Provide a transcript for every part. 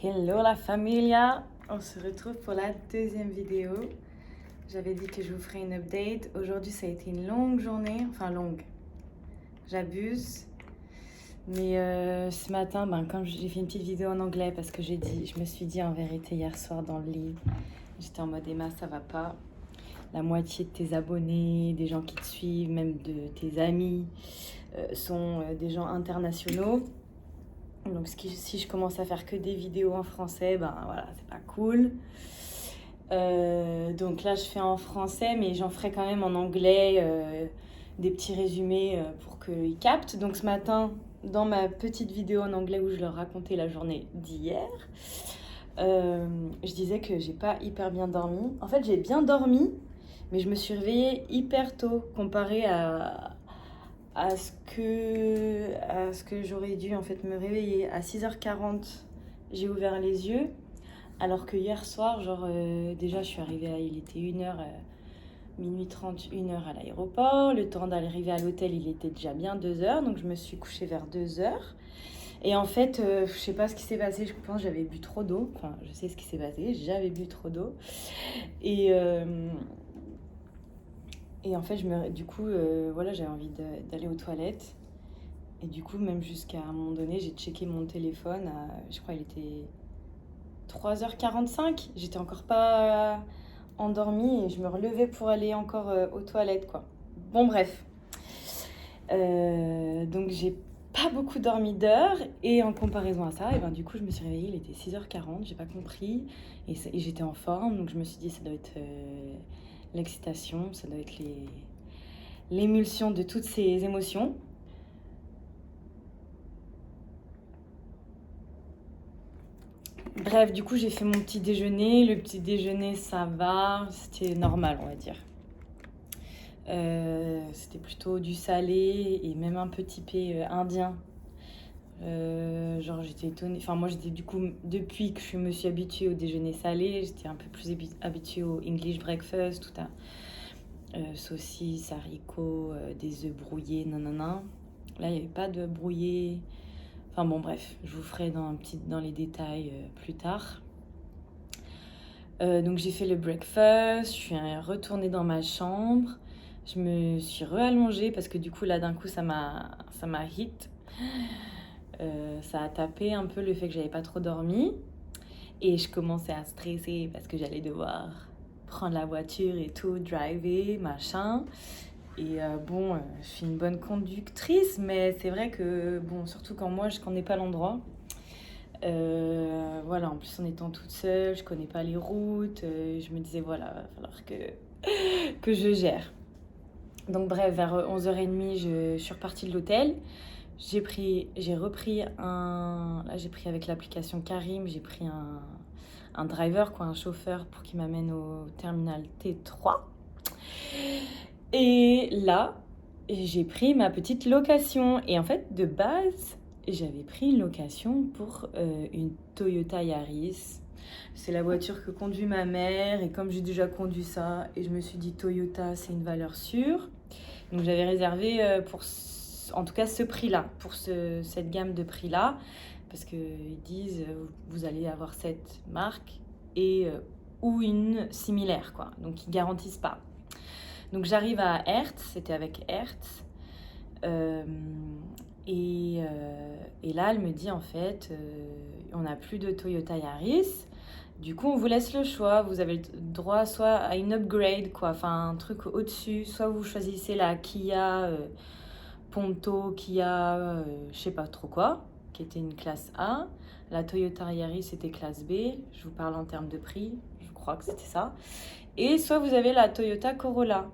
Hello la familia, on se retrouve pour la deuxième vidéo. J'avais dit que je vous ferais une update. Aujourd'hui ça a été une longue journée, enfin longue, j'abuse. Mais ce matin, quand j'ai fait une petite vidéo en anglais parce que je me suis dit en vérité hier soir dans le lit, j'étais en mode Emma ça va pas. La moitié de tes abonnés, des gens qui te suivent, même de tes amis, sont des gens internationaux. Donc si je commence à faire que des vidéos en français, voilà, c'est pas cool. Donc là je fais en français, mais j'en ferai quand même en anglais des petits résumés pour qu'ils captent. Donc ce matin, dans ma petite vidéo en anglais où je leur racontais la journée d'hier, je disais que j'ai pas hyper bien dormi. En fait j'ai bien dormi, mais je me suis réveillée hyper tôt comparé à ce que j'aurais dû en fait me réveiller. À 6h40, j'ai ouvert les yeux, alors que hier soir, déjà je suis arrivée il était 1h, minuit 30, 1h à l'aéroport. Le temps d'arriver à l'hôtel, il était déjà bien 2h, donc je me suis couchée vers 2h. Et en fait, je sais pas ce qui s'est passé, je pense que j'avais bu trop d'eau. Enfin, je sais ce qui s'est passé, j'avais bu trop d'eau. Et en fait, du coup, j'avais envie d'aller aux toilettes. Et du coup, même jusqu'à un moment donné, j'ai checké mon téléphone. Je crois qu'il était 3h45. J'étais encore pas endormie et je me relevais pour aller encore aux toilettes, quoi. Bon, bref. Donc, j'ai pas beaucoup dormi d'heures. Et en comparaison à ça, du coup, je me suis réveillée. Il était 6h40. J'ai pas compris. Et j'étais en forme. Donc, je me suis dit, ça doit être l'excitation. Ça doit être l'émulsion de toutes ces émotions. Bref, du coup, j'ai fait mon petit déjeuner. Le petit déjeuner, ça va. C'était normal, on va dire. C'était plutôt du salé et même un peu typé indien. J'étais étonnée. Enfin, moi, du coup, depuis que je me suis habituée au déjeuner salé, j'étais un peu plus habituée au English breakfast, tout à saucisses, haricots, des œufs brouillés, nanana. Là, il n'y avait pas d'œufs brouillés. Enfin bon, bref, je vous ferai dans les détails plus tard. Donc j'ai fait le breakfast, je suis retournée dans ma chambre, je me suis réallongée parce que du coup là d'un coup ça m'a hit. Ça a tapé un peu le fait que j'avais pas trop dormi et je commençais à stresser parce que j'allais devoir prendre la voiture et tout, driver, machin. Et je suis une bonne conductrice, mais c'est vrai que, surtout quand je connais pas l'endroit. En plus en étant toute seule, je connais pas les routes. Je me disais, voilà, va falloir que je gère. Donc bref, vers 11h30, je suis repartie de l'hôtel. J'ai pris avec l'application Carim, j'ai pris un driver, un chauffeur pour qu'il m'amène au terminal T3. Et là, j'ai pris ma petite location. Et en fait, de base, j'avais pris une location pour une Toyota Yaris. C'est la voiture que conduit ma mère. Et comme j'ai déjà conduit ça, et je me suis dit Toyota, c'est une valeur sûre. Donc j'avais réservé pour, en tout cas, ce prix-là, pour cette gamme de prix-là. Parce qu'ils disent, vous allez avoir cette marque ou une similaire, quoi. Donc ils garantissent pas. Donc j'arrive à Hertz, c'était avec Hertz. Et là, elle me dit en fait, on n'a plus de Toyota Yaris. Du coup, on vous laisse le choix. Vous avez le droit soit à une upgrade, enfin un truc au-dessus. Soit vous choisissez la Kia Ponto, Kia, je sais pas trop quoi, qui était une classe A. La Toyota Yaris était classe B. Je vous parle en termes de prix, je crois que c'était ça. Et soit vous avez la Toyota Corolla.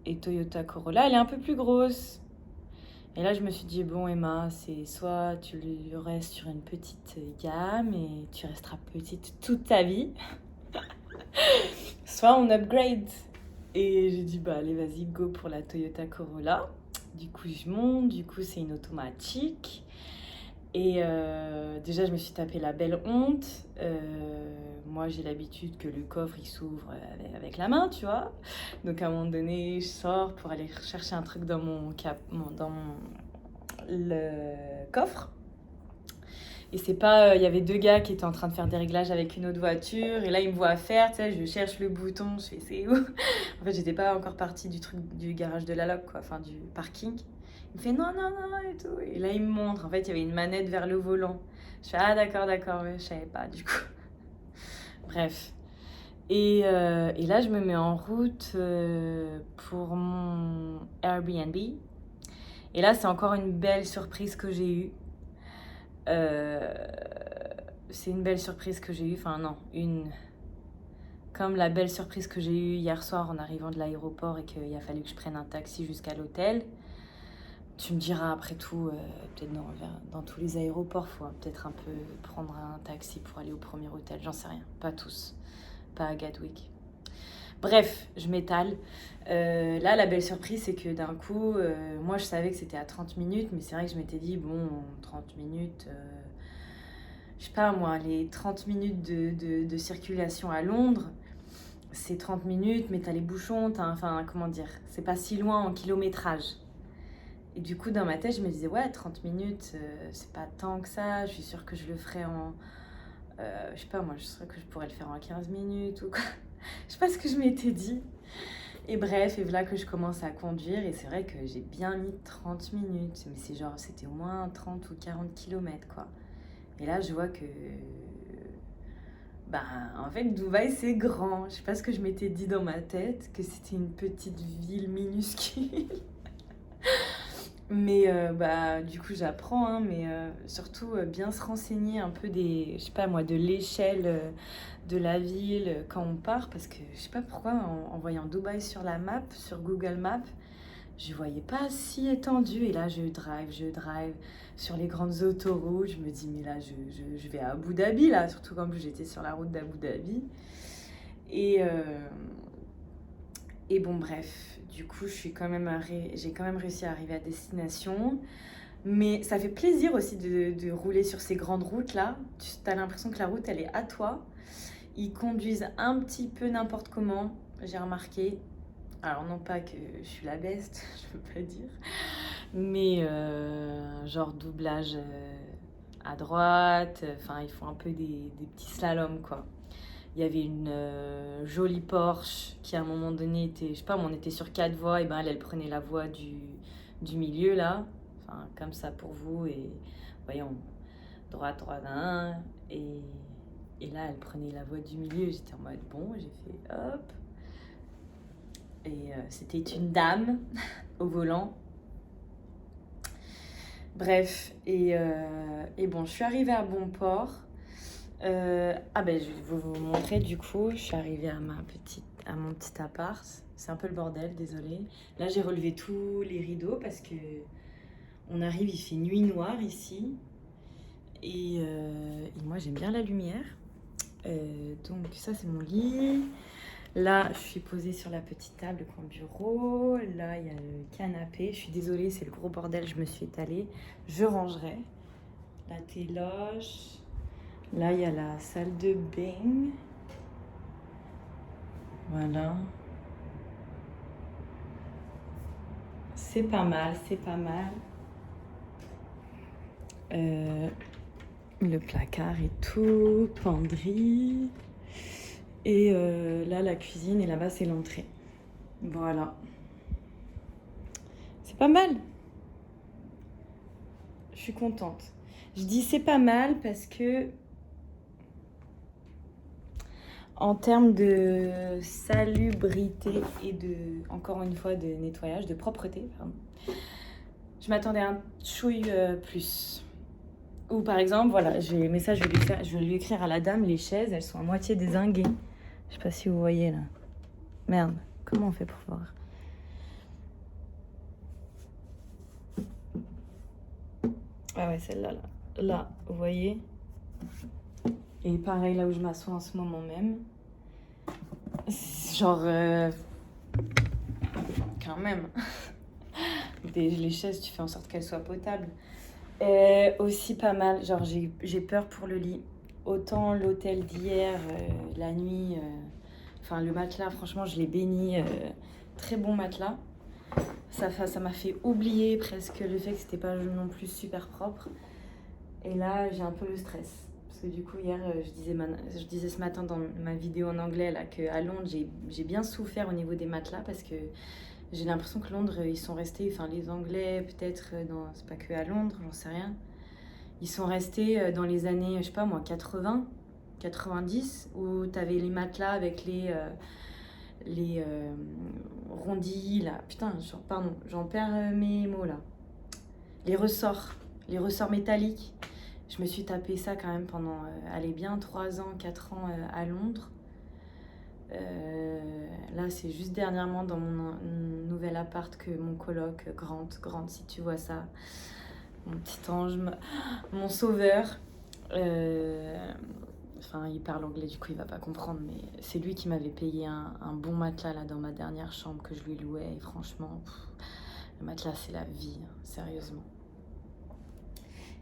Et Toyota Corolla, elle est un peu plus grosse. Et là, je me suis dit, bon, Emma, c'est soit tu restes sur une petite gamme et tu resteras petite toute ta vie, soit on upgrade. Et j'ai dit, allez, vas-y, go pour la Toyota Corolla. Du coup, je monte, du coup, c'est une automatique. Et déjà, je me suis tapé la belle honte. Moi, j'ai l'habitude que le coffre, il s'ouvre avec la main, tu vois. Donc, à un moment donné, je sors pour aller chercher un truc dans le coffre. Et c'est pas, il y avait deux gars qui étaient en train de faire des réglages avec une autre voiture. Et là, ils me voient faire, tu sais, je cherche le bouton, je fais c'est où? En fait, j'étais pas encore partie du truc du garage de la loc, quoi, enfin du parking. Il me fait non, non, non, et tout. Et là, il me montre. En fait, il y avait une manette vers le volant. Je fais ah, d'accord, d'accord, ouais, je savais pas, du coup. Bref. Et là, je me mets en route pour mon Airbnb. Et là, c'est encore une belle surprise que j'ai eue. Euh, c'est une belle surprise que j'ai eue. Enfin, non, comme la belle surprise que j'ai eue hier soir en arrivant de l'aéroport et qu'il a fallu que je prenne un taxi jusqu'à l'hôtel. Tu me diras après tout, peut-être dans tous les aéroports, il faut peut-être un peu prendre un taxi pour aller au premier hôtel. J'en sais rien. Pas tous. Pas à Gatwick. Bref, je m'étale. Là, la belle surprise, c'est que d'un coup, moi, je savais que c'était à 30 minutes, mais c'est vrai que je m'étais dit, bon, 30 minutes, je sais pas moi, les 30 minutes de circulation à Londres, c'est 30 minutes, mais t'as les bouchons, enfin, comment dire, c'est pas si loin en kilométrage. Et du coup, dans ma tête, je me disais, ouais, 30 minutes, c'est pas tant que ça, je suis sûre que je le ferai en... je sais pas, moi, je suis sûre que je pourrais le faire en 15 minutes ou quoi. Je sais pas ce que je m'étais dit. Et bref, et voilà que je commence à conduire. Et c'est vrai que j'ai bien mis 30 minutes. Mais c'est genre, c'était au moins 30 ou 40 kilomètres, quoi. Et là, je vois que... Bah, en fait, Dubaï, c'est grand. Je sais pas ce que je m'étais dit dans ma tête, que c'était une petite ville minuscule. Mais bah, du coup, j'apprends, hein, mais surtout bien se renseigner un peu je sais pas moi, de l'échelle de la ville quand on part, parce que je sais pas pourquoi, en voyant Dubaï sur la map, sur Google Maps, je voyais pas si étendu. Et là, je drive sur les grandes autoroutes. Je me dis, mais là, je vais à Abu Dhabi, là, surtout quand j'étais sur la route d'Abu Dhabi. Et, et bon, bref, du coup, j'ai quand même réussi à arriver à destination. Mais ça fait plaisir aussi de rouler sur ces grandes routes-là. Tu as l'impression que la route, elle est à toi. Ils conduisent un petit peu n'importe comment, j'ai remarqué. Alors, non pas que je suis la beste, je veux pas dire. Mais genre doublage à droite. Enfin, ils font un peu des petits slaloms, quoi. Il y avait une jolie Porsche qui à un moment donné était, je sais pas, on était sur 4 voies, et ben elle prenait la voie du milieu là, enfin comme ça pour vous, et voyons, droite, droite, un, et là elle prenait la voie du milieu, j'étais en mode bon, j'ai fait hop, et c'était une dame au volant. Bref, et bon, je suis arrivée à bon port. Ah ben je vais vous montrer du coup, je suis arrivée à mon petit appart. C'est un peu le bordel, désolée. Là j'ai relevé tous les rideaux parce que on arrive, il fait nuit noire ici. Et moi j'aime bien la lumière. Donc ça c'est mon lit. Là je suis posée sur la petite table coin bureau. Là il y a le canapé. Je suis désolée, c'est le gros bordel, je me suis étalée. Je rangerai. La téloche. Là, il y a la salle de bain. Voilà. C'est pas mal, c'est pas mal. Le placard et tout, penderie. Et là, la cuisine, et là-bas, c'est l'entrée. Voilà. C'est pas mal. Je suis contente. Je dis c'est pas mal parce que en termes de salubrité et encore une fois, de nettoyage, de propreté, pardon, je m'attendais à un chouille plus. Ou par exemple, voilà, mais ça, je vais lui écrire à la dame, les chaises, elles sont à moitié dézinguées. Je sais pas si vous voyez là. Merde, comment on fait pour voir? Ah ouais, celle-là, là. Là, vous voyez? Et pareil, là où je m'assois en ce moment même. Genre, quand même. Les chaises, tu fais en sorte qu'elles soient potables. Aussi pas mal, genre j'ai peur pour le lit. Autant l'hôtel d'hier, la nuit, enfin le matelas, franchement, je l'ai béni. Très bon matelas. Ça m'a fait oublier presque le fait que c'était pas non plus super propre. Et là, j'ai un peu le stress. Parce que du coup, hier, je disais ce matin dans ma vidéo en anglais là, qu'à Londres, j'ai bien souffert au niveau des matelas parce que j'ai l'impression que Londres, ils sont restés, enfin les Anglais, peut-être, c'est pas que à Londres, j'en sais rien. Ils sont restés dans les années, je sais pas moi, 80, 90, où t'avais les matelas avec les rondis, là. Putain, pardon, j'en perds mes mots là. Les ressorts, les ressorts métalliques. Je me suis tapé ça quand même pendant, allez bien, 3 ans, 4 ans à Londres. Là, c'est juste dernièrement dans mon nouvel appart que mon coloc, Grant, si tu vois ça, mon petit ange, mon sauveur, enfin, il parle anglais, du coup, il va pas comprendre, mais c'est lui qui m'avait payé un bon matelas là dans ma dernière chambre que je lui louais. Et franchement, le matelas, c'est la vie, hein, sérieusement.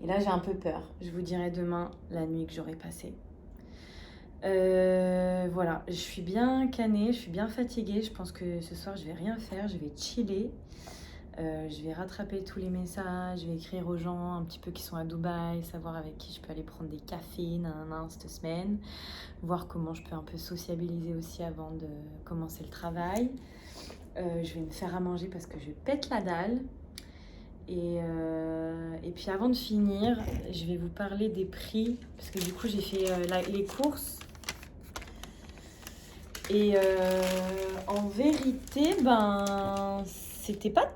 Et là, j'ai un peu peur. Je vous dirai demain la nuit que j'aurai passée. Voilà, je suis bien canée, je suis bien fatiguée. Je pense que ce soir, je vais rien faire, je vais chiller. Je vais rattraper tous les messages, je vais écrire aux gens un petit peu qui sont à Dubaï, savoir avec qui je peux aller prendre des cafés cette semaine, voir comment je peux un peu sociabiliser aussi avant de commencer le travail. Je vais me faire à manger parce que je pète la dalle. Et puis avant de finir, je vais vous parler des prix parce que du coup j'ai fait les courses. Et en vérité, ben, c'était pas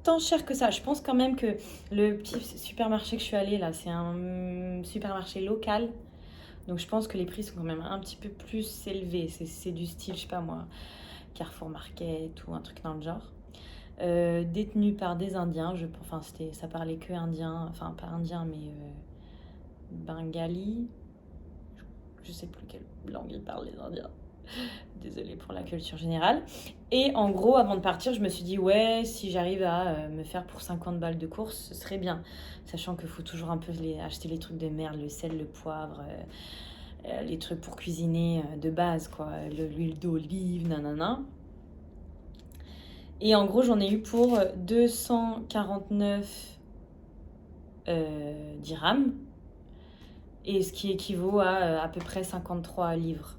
tant cher que ça. Je pense quand même que le petit supermarché que je suis allée là, c'est un supermarché local. Donc je pense que les prix sont quand même un petit peu plus élevés. C'est du style, je sais pas moi, Carrefour Market ou un truc dans le genre. Détenu par des Indiens, enfin ça parlait que indien, enfin pas indien mais bengali. Je sais plus quelle langue ils parlent les Indiens. Désolée pour la culture générale. Et en gros, avant de partir, je me suis dit, ouais, si j'arrive à me faire pour 50 balles de course, ce serait bien. Sachant qu'il faut toujours un peu acheter les trucs de merde, le sel, le poivre, les trucs pour cuisiner de base, quoi. L'huile d'olive, nanana. Et en gros, j'en ai eu pour 249 dirhams. Et ce qui équivaut à peu près 53 livres.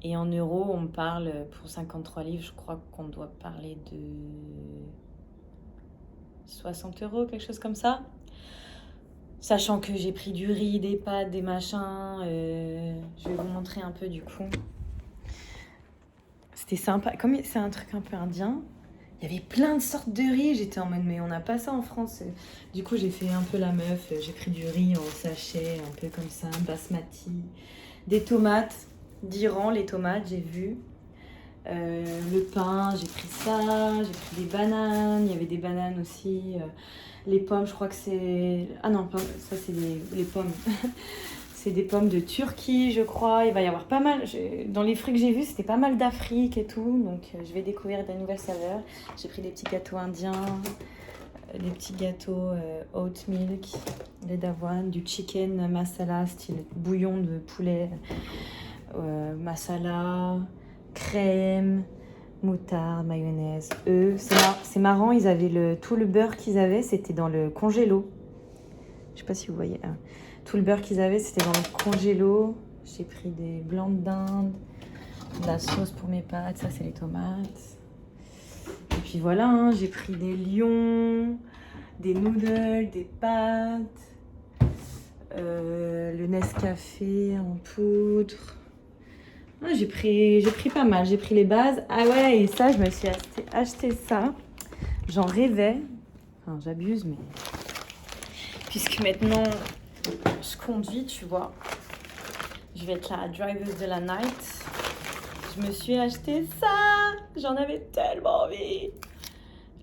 Et en euros, on parle, pour 53 livres, je crois qu'on doit parler de 60 euros, quelque chose comme ça. Sachant que j'ai pris du riz, des pâtes, des machins. Je vais vous montrer un peu du coup. C'était sympa. Comme c'est un truc un peu indien, il y avait plein de sortes de riz. J'étais en mode, mais on n'a pas ça en France. Du coup, j'ai fait un peu la meuf. J'ai pris du riz en sachet, un peu comme ça, basmati. Des tomates d'Iran, les tomates, j'ai vu. Le pain, j'ai pris ça. J'ai pris des bananes. Il y avait des bananes aussi. Les pommes, je crois que c'est... Ah non, ça c'est les pommes. C'est des pommes de Turquie, je crois. Il va y avoir pas mal... Dans les fruits que j'ai vus, c'était pas mal d'Afrique et tout. Donc je vais découvrir des nouvelles saveurs. J'ai pris des petits gâteaux indiens, des petits gâteaux oat milk, lait d'avoine, du chicken masala, style bouillon de poulet, masala, crème, moutarde, mayonnaise, œufs. C'est marrant, ils avaient tout le beurre qu'ils avaient, c'était dans le congélo. Je sais pas si vous voyez. Tout le beurre qu'ils avaient, c'était dans le congélo. J'ai pris des blancs de dinde, de la sauce pour mes pâtes, ça c'est les tomates. Et puis voilà, hein, j'ai pris des lions, des noodles, des pâtes, le Nescafé en poudre. Ah, j'ai pris pas mal, j'ai pris les bases. Ah ouais, et ça, je me suis acheté ça. J'en rêvais. Enfin, j'abuse, mais... Puisque maintenant, je conduis, tu vois. Je vais être la driveuse de la night. Je me suis acheté ça. J'en avais tellement envie.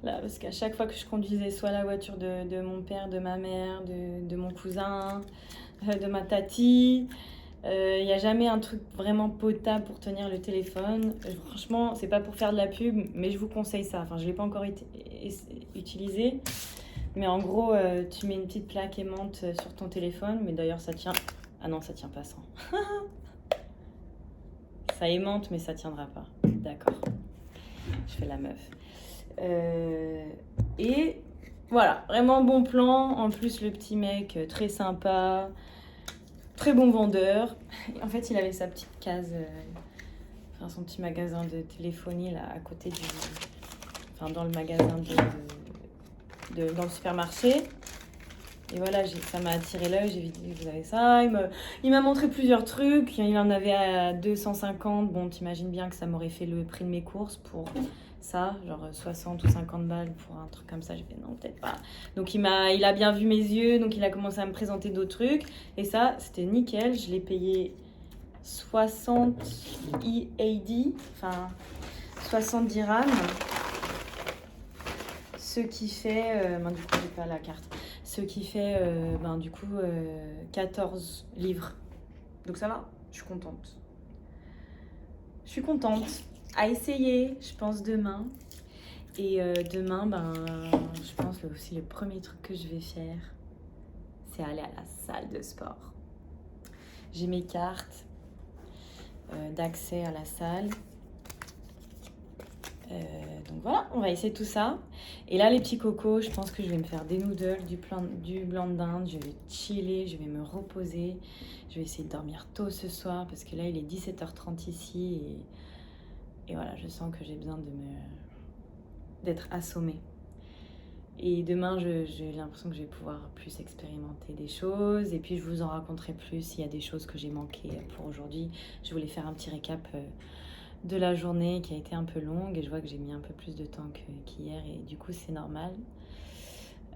Là, parce qu'à chaque fois que je conduisais soit la voiture de mon père, de ma mère, de mon cousin, de ma tati, il n'y a jamais un truc vraiment potable pour tenir le téléphone. Franchement, c'est pas pour faire de la pub, mais je vous conseille ça. Enfin, je ne l'ai pas encore utilisé. Mais en gros, tu mets une petite plaque aimante sur ton téléphone. Mais d'ailleurs, ça tient... Ah non, ça tient pas sans. Ça aimante, mais ça tiendra pas. D'accord. Je fais la meuf. Et Voilà, vraiment bon plan. En plus, le petit mec, très sympa, très bon vendeur. En fait, il avait sa petite case, enfin son petit magasin de téléphonie là à côté du, enfin dans le magasin dans le supermarché. Et voilà, ça m'a attiré l'œil, j'ai vu que vous avez ça. Il m'a montré plusieurs trucs. Il en avait à 250. Bon, t'imagines bien que ça m'aurait fait le prix de mes courses pour ça, genre 60 ou 50 balles pour un truc comme ça. J'ai fait non, peut-être pas. Donc il a bien vu mes yeux, donc il a commencé à me présenter d'autres trucs. Et ça, c'était nickel. Je l'ai payé 60 EAD, enfin 70 dirhams. Ce qui fait, du coup, j'ai pas la carte. Ce qui fait, du coup, 14 livres. Donc ça va, je suis contente. Je suis contente. À essayer, je pense, demain. Et demain, je pense aussi le premier truc que je vais faire, c'est aller à la salle de sport. J'ai mes cartes d'accès à la salle. Donc voilà, on va essayer tout ça. Et là, les petits cocos, je pense que je vais me faire des noodles, du blanc de dinde. Je vais chiller, je vais me reposer. Je vais essayer de dormir tôt ce soir parce que là, il est 17h30 ici. Et voilà, je sens que j'ai besoin d'être assommée. Et demain, j'ai l'impression que je vais pouvoir plus expérimenter des choses. Et puis, je vous en raconterai plus s'il y a des choses que j'ai manquées pour aujourd'hui. Je voulais faire un petit récap de la journée qui a été un peu longue. Et je vois que j'ai mis un peu plus de temps qu'hier. Et du coup, c'est normal.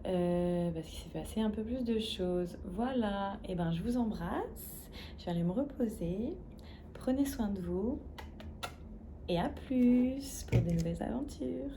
Parce qu'il s'est passé un peu plus de choses. Voilà. Et je vous embrasse. Je vais aller me reposer. Prenez soin de vous. Et à plus pour de nouvelles aventures.